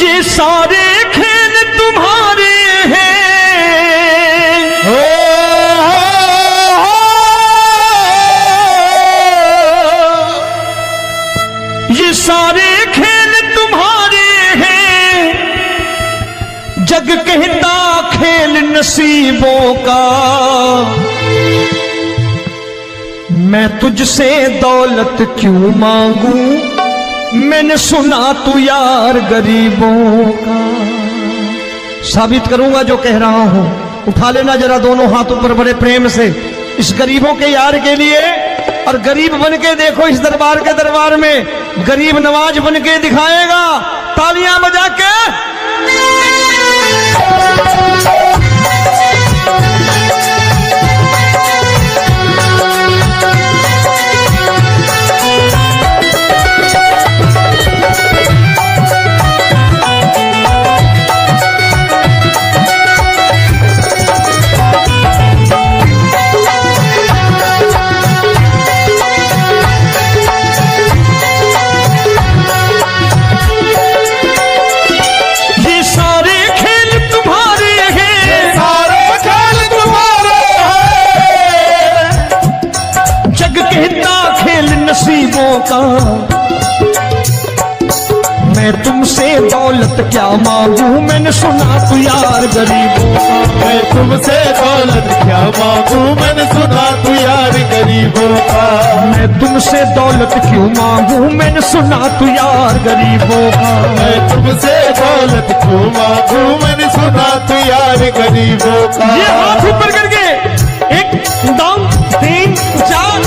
ये सारे खेल तुम्हारे हैं, ये सारे खेल तुम्हारे हैं, जग कहता खेल नसीबों का। मैं तुझसे दौलत क्यों मांगू, मैंने सुना तू यार गरीबों का। साबित करूंगा जो कह रहा हूं। उठा लेना जरा दोनों हाथों पर बड़े प्रेम से इस गरीबों के यार के लिए, और गरीब बन के देखो इस दरबार के दरबार में गरीब नवाज बन के दिखाएगा, तालियां बजा के। नसीबों का मैं तुमसे दौलत क्या मांगू, मैंने सुना तू यार गरीबों का। मैं तुमसे दौलत क्या मांगू, मैंने सुना तू यार गरीबों का। मैं तुमसे दौलत क्यों मांगू, मैंने सुना तू यार गरीबों का। मैं तुमसे दौलत क्यों मांगू, मैंने सुना तू यार गरीबों का। ये हाथ ऊपर करके 1 2 3 4।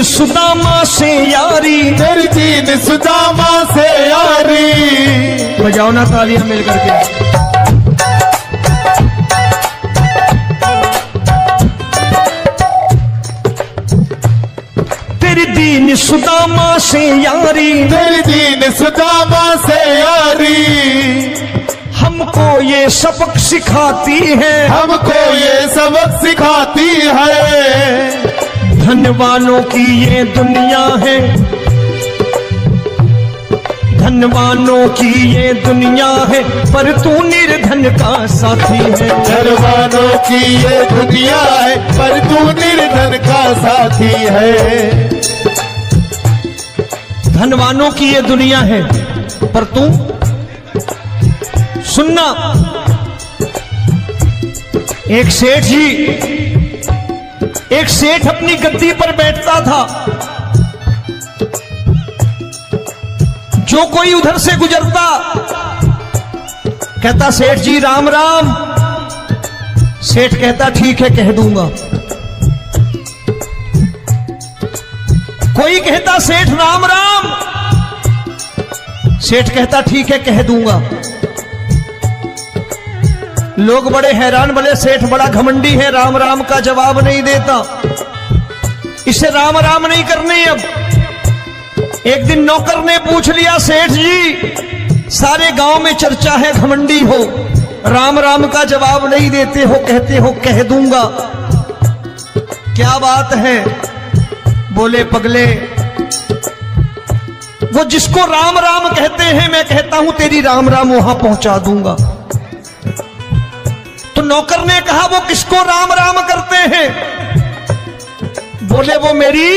सुदामा से यारी, तेरी दीन सुदामा से यारी। बजाओ ना तालियां मिल करके। तेरी दीन सुदामा से यारी, तेरी दीन सुदामा से यारी। हमको ये सबक सिखाती है, हमको ये सबक सिखाती है। धनवानों की ये दुनिया है, धनवानों की ये दुनिया है, पर तू निर्धन का साथी है। धनवानों की ये दुनिया है, पर तू निर्धन का साथी है। धनवानों की ये दुनिया है, पर तू सुनना। एक सेठ अपनी गद्दी पर बैठता था। जो कोई उधर से गुजरता कहता सेठ जी राम राम। सेठ कहता ठीक है कह दूंगा। कोई कहता सेठ राम राम। सेठ कहता ठीक है कह दूंगा। लोग बड़े हैरान, बोले सेठ बड़ा घमंडी है, राम राम का जवाब नहीं देता, इसे राम राम नहीं करनी। अब एक दिन नौकर ने पूछ लिया सेठ जी सारे गांव में चर्चा है घमंडी हो, राम राम का जवाब नहीं देते हो, कहते हो कह दूंगा, क्या बात है? बोले पगले वो जिसको राम राम कहते हैं मैं कहता हूं तेरी राम राम वहां पहुंचा दूंगा। तो नौकर ने कहा वो किसको राम राम करते हैं? बोले वो मेरी।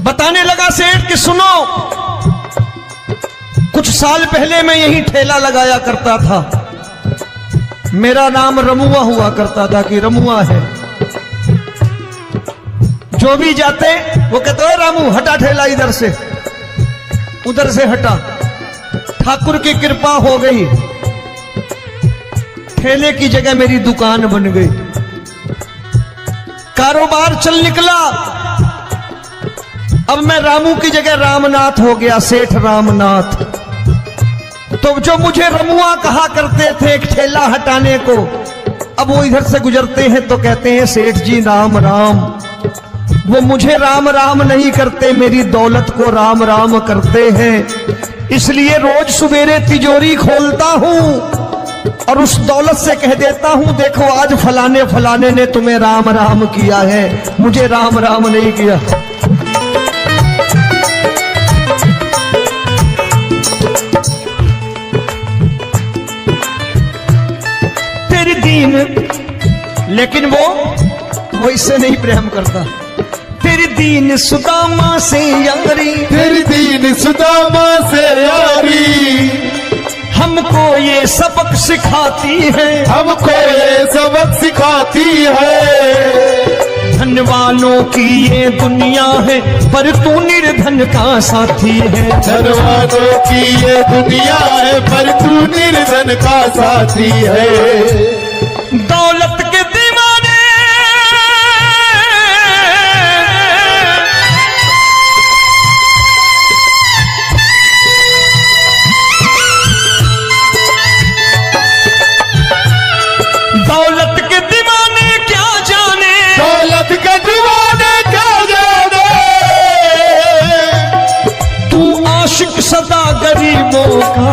बताने लगा सेठ कि सुनो, कुछ साल पहले मैं यही ठेला लगाया करता था, मेरा नाम रमुआ हुआ करता था कि रमुआ है। जो भी जाते वो कहते हैं रामू हटा ठेला इधर से, उधर से हटा। ठाकुर की कृपा हो गई, ठेले की जगह मेरी दुकान बन गई, कारोबार चल निकला। अब मैं रामू की जगह रामनाथ हो गया, सेठ रामनाथ। तो जो मुझे रमुआ कहा करते थे एक ठेला हटाने को, अब वो इधर से गुजरते हैं तो कहते हैं सेठ जी राम राम। वो मुझे राम राम नहीं करते, मेरी दौलत को राम राम करते हैं। इसलिए रोज सवेरे तिजोरी खोलता हूं और उस दौलत से कह देता हूं, देखो आज फलाने फलाने ने तुम्हें राम राम किया है, मुझे राम राम नहीं किया। तेरी दीन, लेकिन वो इससे नहीं प्रेम करता। तेरी दीन सुदामा से यारी, तेरी दीन सुदामा से यारी, हमको ये सबक सिखाती है, हमको ये सबक सिखाती है। धन वालों की ये दुनिया है, पर तू निर्धन का साथी है। धन वालों की ये दुनिया है, पर तू निर्धन का साथी है। दौलत के दीवाने दौलत के दीवाने क्या जाने, दौलत के दीवाने क्या जाने। तू आशिक सदा गरीबों का।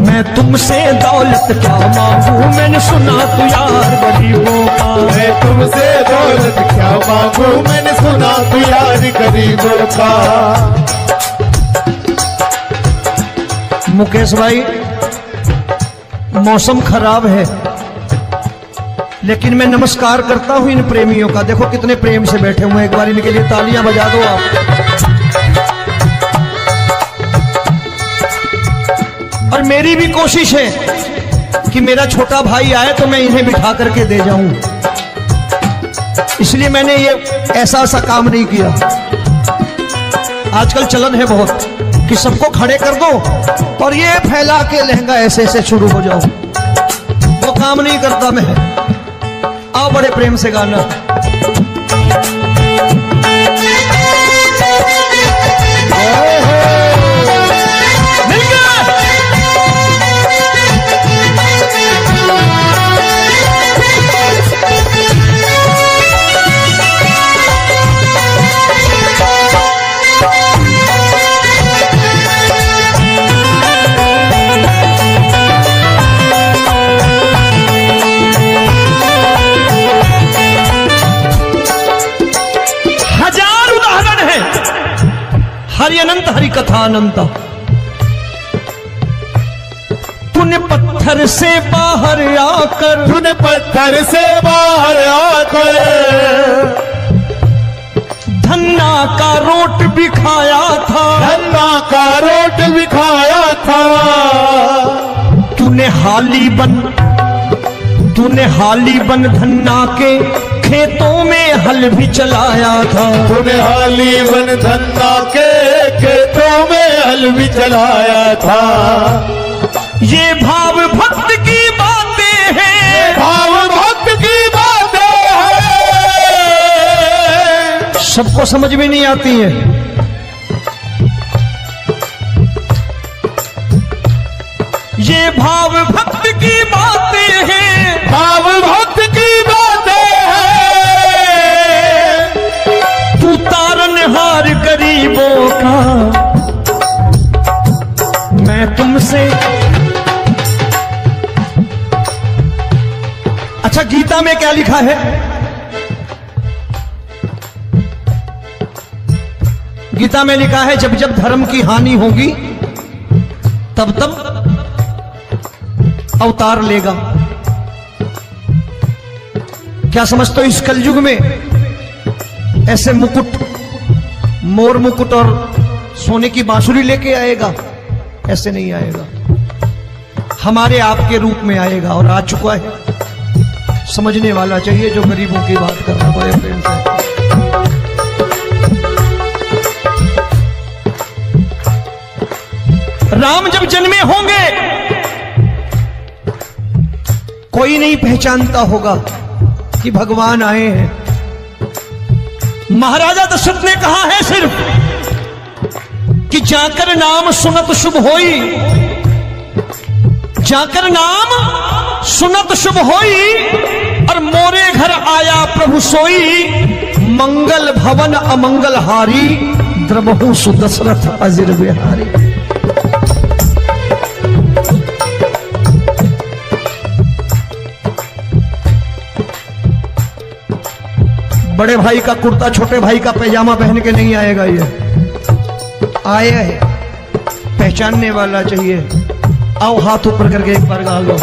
मैं तुमसे दौलत क्या मांगू, मैंने सुना तू यार गरीबों का। मैं तुमसे दौलत क्या मांगू, मैंने सुना तू यार गरीबों का। मुकेश भाई, मौसम खराब है, लेकिन मैं नमस्कार करता हूं इन प्रेमियों का। देखो कितने प्रेम से बैठे हुए हैं, एक बार इनके लिए तालियां बजा दो आप। और मेरी भी कोशिश है कि मेरा छोटा भाई आए तो मैं इन्हें बिठा करके दे जाऊं, इसलिए मैंने ये ऐसा काम नहीं किया। आजकल चलन है बहुत कि सबको खड़े कर दो और ये फैला के लहंगा ऐसे ऐसे शुरू हो जाओ, वो काम नहीं करता मैं। आओ बड़े प्रेम से गाना। हरि अनंत हरि कथा अनंत। तूने पत्थर से बाहर आकर, तूने पत्थर से बाहर आकर धन्ना का रोट भी खाया था, धन्ना का रोट भी खाया था। तूने हाली बन धन्ना के खेतों में हल भी चलाया था। तूने हाली बन धन्ना के खेतों में हल भी चलाया था। ये भाव भक्त की बातें हैं, भाव भक्त की बातें हैं, सबको समझ में नहीं आती है। ये भाव भक्त की बातें हैं, भाव भक्त की बातें हैं। तू तारनहार गरीबों का, मैं तुमसे। अच्छा, गीता में क्या लिखा है? गीता में लिखा है जब जब धर्म की हानि होगी तब तब अवतार लेगा। क्या समझते हो, इस कलयुग में ऐसे मुकुट, मोर मुकुट और सोने की बांसुरी लेके आएगा? ऐसे नहीं आएगा, हमारे आपके रूप में आएगा और आ चुका है। समझने वाला चाहिए जो गरीबों की बात कर रहा है बड़े प्रेम से। राम जब जन्मे होंगे कोई नहीं पहचानता होगा, कि भगवान आए हैं। महाराजा दशरथ ने कहा है सिर्फ कि जाकर नाम सुनत शुभ होई, जाकर नाम सुनत शुभ होई, और मोरे घर आया प्रभु सोई, मंगल भवन अमंगल हारी, द्रबहु सुदशरथ अजिर बिहारी। बड़े भाई का कुर्ता छोटे भाई का पैजामा पहन के नहीं आएगा, ये आया है पहचानने वाला चाहिए। आओ हाथ ऊपर करके एक बार गा लो।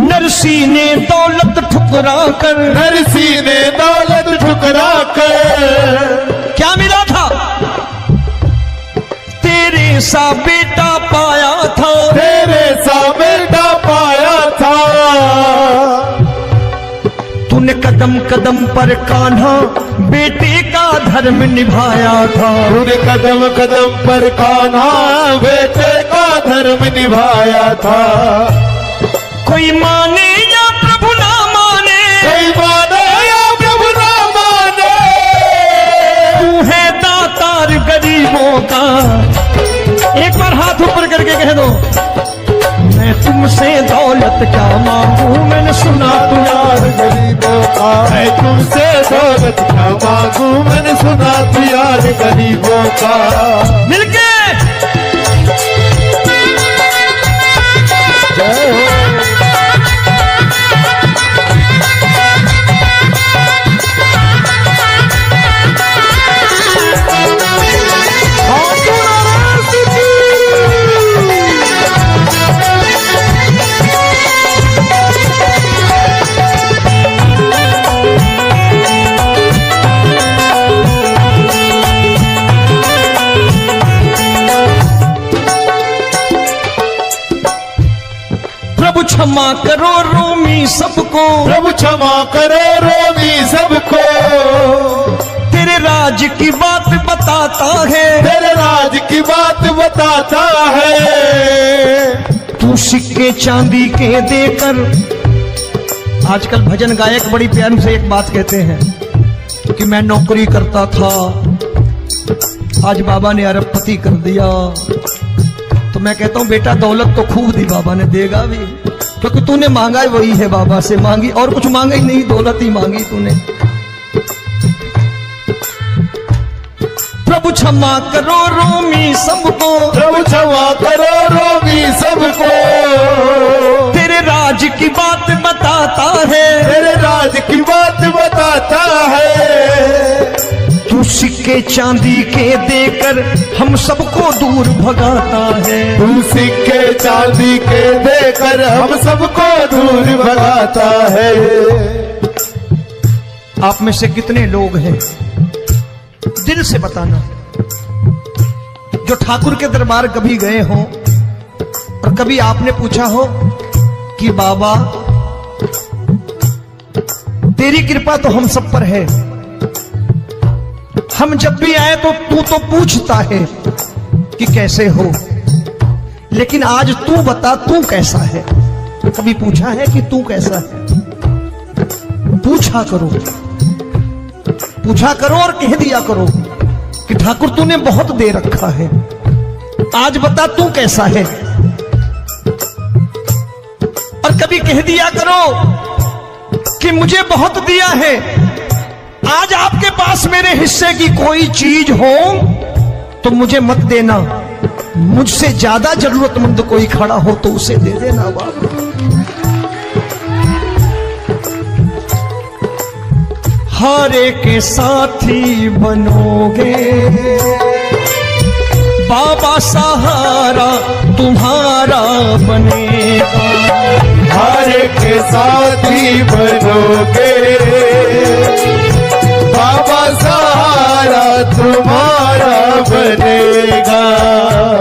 नरसी ने दौलत ठुकरा कर, नरसी ने दौलत ठुकरा कर, क्या मिला था? तेरे सा बेटा पाया था, तेरे सा बेटा पाया था। तूने कदम कदम पर कान्हा बेटे का धर्म निभाया था, तूने कदम कदम पर कान्हा बेटे का धर्म निभाया था। कोई माने या प्रभु ना माने, कोई माने या प्रभु ना माने, तू है दातार गरीबों का। एक बार हाथ ऊपर करके कह दो, मैं तुमसे दौलत क्या मांगू, मैंने सुना तू यार गरीबों का। मैं तुमसे दौलत क्या मांगू, मैंने सुना तू यार गरीबों का। मिलके जय हो। क्षमा करो रोमी सबको, प्रभु क्षमा करो रोमी सबको। तेरे राज की बात बताता है, तेरे राज की बात बताता है। तू सिक्के चांदी के देकर, आजकल भजन गायक बड़ी प्यार से एक बात कहते हैं कि मैं नौकरी करता था, आज बाबा ने अरबपति कर दिया। तो मैं कहता हूं बेटा दौलत तो खूब दी बाबा ने, देगा भी, क्योंकि तूने मांगा वही है बाबा से, मांगी और कुछ मांगा ही नहीं, दौलत ही मांगी तूने। प्रभु क्षमा करो रोमी सबको, प्रभु क्षमा करो रोमी सबको। तेरे राज की बात बताता है, तेरे राज की बात बताता है। तू सिक्के चांदी के देकर हम सबको दूर भगाता है, तू सिक्के चांदी के देकर हम सबको दूर भगाता है। आप में से कितने लोग हैं, दिल से बताना, जो ठाकुर के दरबार कभी गए हो और कभी आपने पूछा हो कि बाबा तेरी कृपा तो हम सब पर है, हम जब भी आए तो तू तो पूछता है कि कैसे हो, लेकिन आज तू बता तू कैसा है। कभी पूछा है कि तू कैसा है? पूछा करो, पूछा करो और कह दिया करो कि ठाकुर तूने बहुत दे रखा है, आज बता तू कैसा है। और कभी कह दिया करो कि मुझे बहुत दिया है, आज आपके पास मेरे हिस्से की कोई चीज हो तो मुझे मत देना, मुझसे ज्यादा जरूरतमंद कोई खड़ा हो तो उसे दे देना बाबा। हारे के साथी बनोगे बाबा, सहारा तुम्हारा बनेगा। हारे के साथी बनोगे बाबा, सहारा तुम्हारा बनेगा।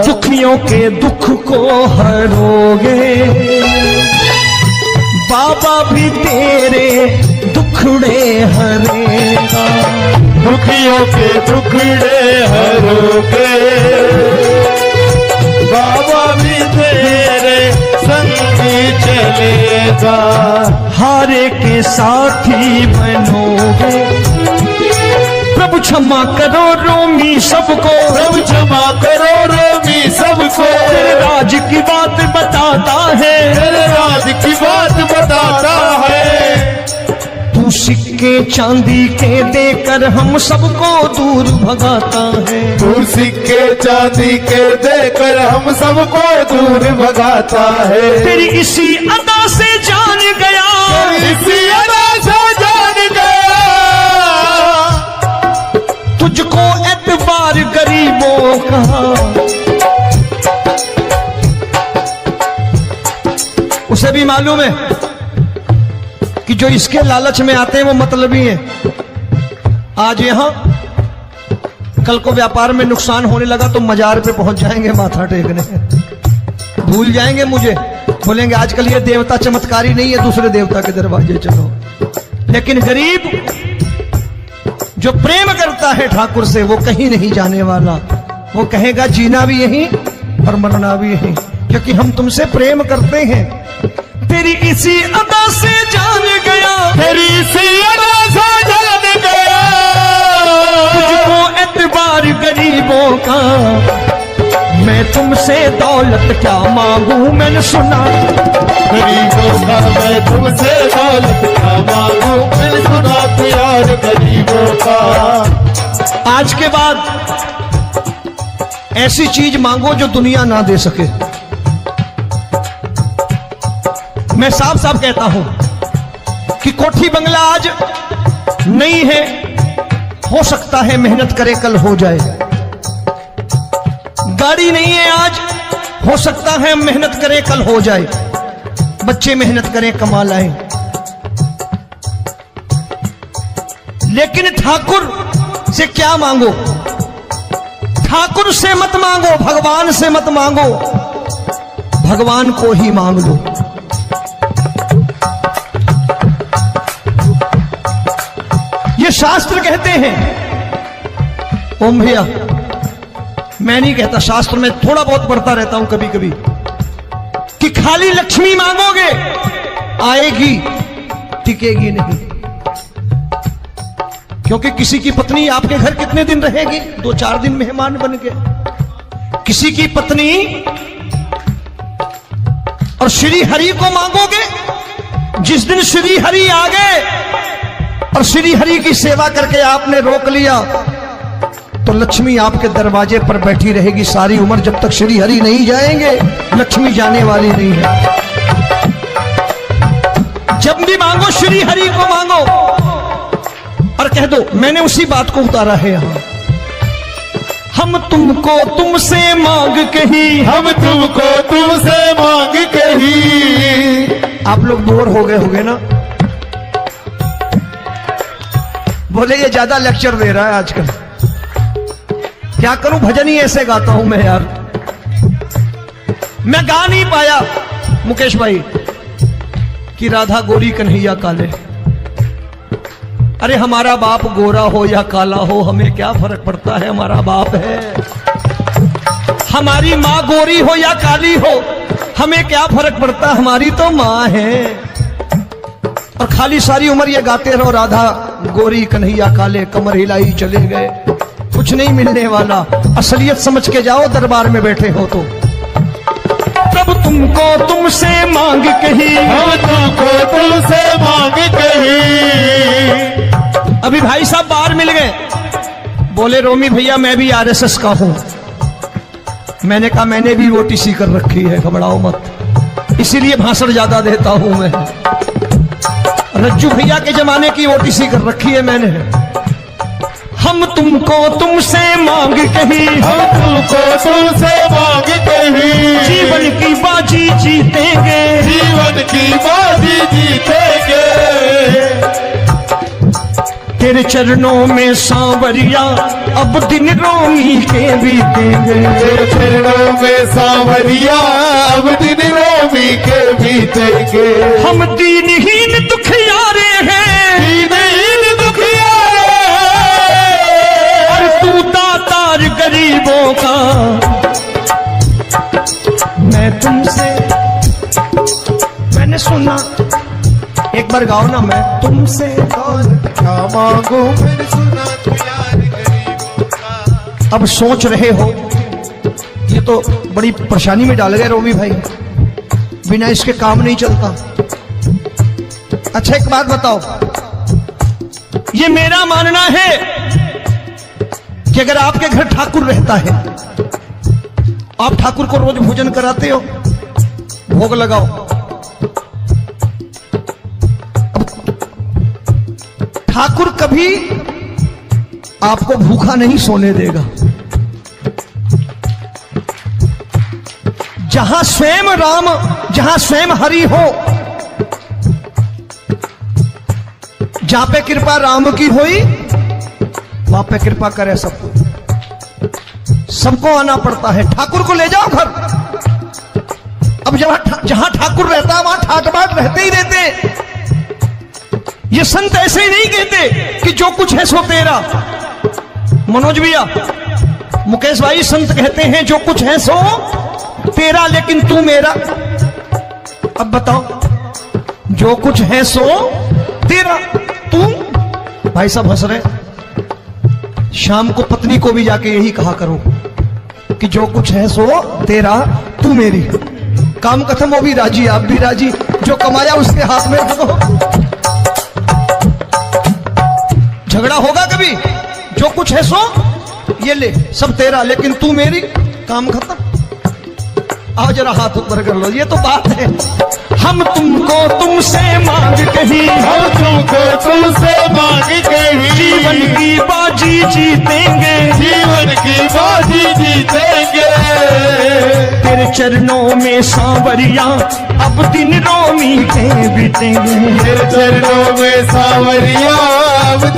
दुखियों के दुख को हरोगे बाबा, भी तेरे दुखड़े हरेगा। दुखियों के दुखड़े हरोगे, बाबा भी तेरे संगी चलेगा। हारे के साथी बनोगे, प्रभु क्षमा करो रोमी सबको, प्रभु क्षमा करो रोमी सबको, तेरे राज की बात बताता है, तेरे राज की बात बताता है। तू सिक्के चांदी के देकर हम सबको दूर भगाता है, तू सिक्के चांदी के देकर हम सबको दूर भगाता है। तेरी इसी अदा से जान गया, इसी अदा से जान गया, तुझको एतबार गरीबों का। उसे भी मालूम है कि जो इसके लालच में आते हैं वो मतलबी हैं। आज यहां कल को व्यापार में नुकसान होने लगा तो मजार पे पहुंच जाएंगे माथा टेकने, भूल जाएंगे मुझे, बोलेंगे आजकल ये देवता चमत्कारी नहीं है, दूसरे देवता के दरवाजे चलो। लेकिन गरीब जो प्रेम करता है ठाकुर से वो कहीं नहीं जाने वाला, वो कहेगा जीना भी यहीं और मरना भी यहीं, क्योंकि हम तुमसे प्रेम करते हैं। तेरी इसी अदा से जान गया, तेरी इसी अदा से जान गया, तुझको एतबार गरीबों का। मैं तुमसे दौलत क्या मांगू, मैंने सुना गरीबों का मैं तुमसे दौलत क्या मांगू, मैंने सुना प्यार गरीबों का। आज के बाद ऐसी चीज मांगो जो दुनिया ना दे सके। मैं साफ साफ कहता हूं कि कोठी बंगला आज नहीं है, हो सकता है मेहनत करे कल हो जाए। गाड़ी नहीं है आज, हो सकता है मेहनत करें कल हो जाए। बच्चे मेहनत करें कमा लाएं, लेकिन ठाकुर से क्या मांगो? ठाकुर से मत मांगो, भगवान से मत मांगो, भगवान को ही मांग लो। ये शास्त्र कहते हैं, ओम भैया मैं नहीं कहता, शास्त्र में थोड़ा बहुत पढ़ता रहता हूं कभी कभी, कि खाली लक्ष्मी मांगोगे आएगी, टिकेगी नहीं। क्योंकि किसी की पत्नी आपके घर कितने दिन रहेगी? 2-4 दिन मेहमान बन के। किसी की पत्नी और श्री हरि को मांगोगे, जिस दिन श्री हरि आ गए और श्री हरि की सेवा करके आपने रोक लिया तो लक्ष्मी आपके दरवाजे पर बैठी रहेगी सारी उम्र। जब तक श्री हरि नहीं जाएंगे लक्ष्मी जाने वाली नहीं है। जब भी मांगो श्री हरि को मांगो और कह दो मैंने उसी बात को उतारा है यहां, हम तुमको तुमसे मांग कही, हम तुमको तुमसे मांग कही। आप लोग बोर हो गए होंगे ना, बोले ये ज्यादा लेक्चर दे रहा है आजकल। क्या करूं, भजन ही ऐसे गाता हूं मैं यार। मैं गा नहीं पाया मुकेश भाई कि राधा गोरी कन्हैया काले। अरे हमारा बाप गोरा हो या काला हो हमें क्या फर्क पड़ता है, हमारा बाप है। हमारी माँ गोरी हो या काली हो हमें क्या फर्क पड़ता, हमारी तो माँ है। और खाली सारी उम्र ये गाते रहो राधा गोरी कन्हैया काले, कमर हिलाई चले गए, कुछ नहीं मिलने वाला। असलियत समझ के जाओ दरबार में बैठे हो तो। प्रभु तुमको तुमसे मांग कही, हम तुमको तुमसे मांग कही। अभी भाई साहब बाहर मिल गए, बोले रोमी भैया मैं भी आरएसएस का हूं। मैंने कहा मैंने भी ओटीसी कर रखी है, घबराओ मत, इसीलिए भाषण ज्यादा देता हूं मैं। रज्जू भैया के जमाने की ओटीसी कर रखी है मैंने। हम तुमको तुमसे मांग कही, हम तुमको तुमसे मांग कही। जीवन की बाजी जीतेंगे, जीवन की बाजी जीतेंगे। तेरे चरणों में सांवरिया अब दिन रोमी के बीतेंगे। तेरे चरणों में सांवरिया अब दिन रोमी के बीतेंगे। हम दीनहीन दुखियारे हैं, दीनहीन दुखियारे हैं। एक बार गाओ ना, मैं तुमसे दौलत क्या मांगू, मैंने सुना तू यार गरीबों का। अब सोच रहे हो ये तो बड़ी परेशानी में डाल गए रोमी भाई, बिना इसके काम नहीं चलता। अच्छा एक बात बताओ, ये मेरा मानना है कि अगर आपके घर ठाकुर रहता है, आप ठाकुर को रोज भोजन कराते हो, भोग लगाओ, अब ठाकुर कभी आपको भूखा नहीं सोने देगा। जहां स्वयं राम, जहां स्वयं हरि हो, जहां पे कृपा राम की हुई, वहां पे कृपा करे सबको। सबको आना पड़ता है, ठाकुर को ले जाओ घर। अब जहां ठाकुर रहता है वहां ठाट बाट रहते ही रहते। ये संत ऐसे ही नहीं कहते कि जो कुछ है सो तेरा। मनोज भैया, मुकेश भाई, संत कहते हैं जो कुछ है सो तेरा, लेकिन तू मेरा। अब बताओ, जो कुछ है सो तेरा, तू। भाई साहब हंस रहे। शाम को पत्नी को भी जाके यही कहा करो कि जो कुछ है सो तेरा, तू मेरी। काम खत्म, वो भी राजी, आप भी राजी, जो कमाया उसके हाथ में रख दो। झगड़ा होगा कभी? जो कुछ है सो ये ले, सब तेरा, लेकिन तू मेरी। काम खत्म। आओ जरा हाथ ऊपर कर लो, ये तो बात है। हम तुमको तुमसे मांग कहीं, हम तुमको तुमसे मांग कहीं, जीवन की बाजी जीतेंगे, जीवन की बाजी जीतेंगे। तेरे चरणों में सांवरिया अब दिन रोमी के बीतेंगे। तेरे चरणों में सांवरिया अब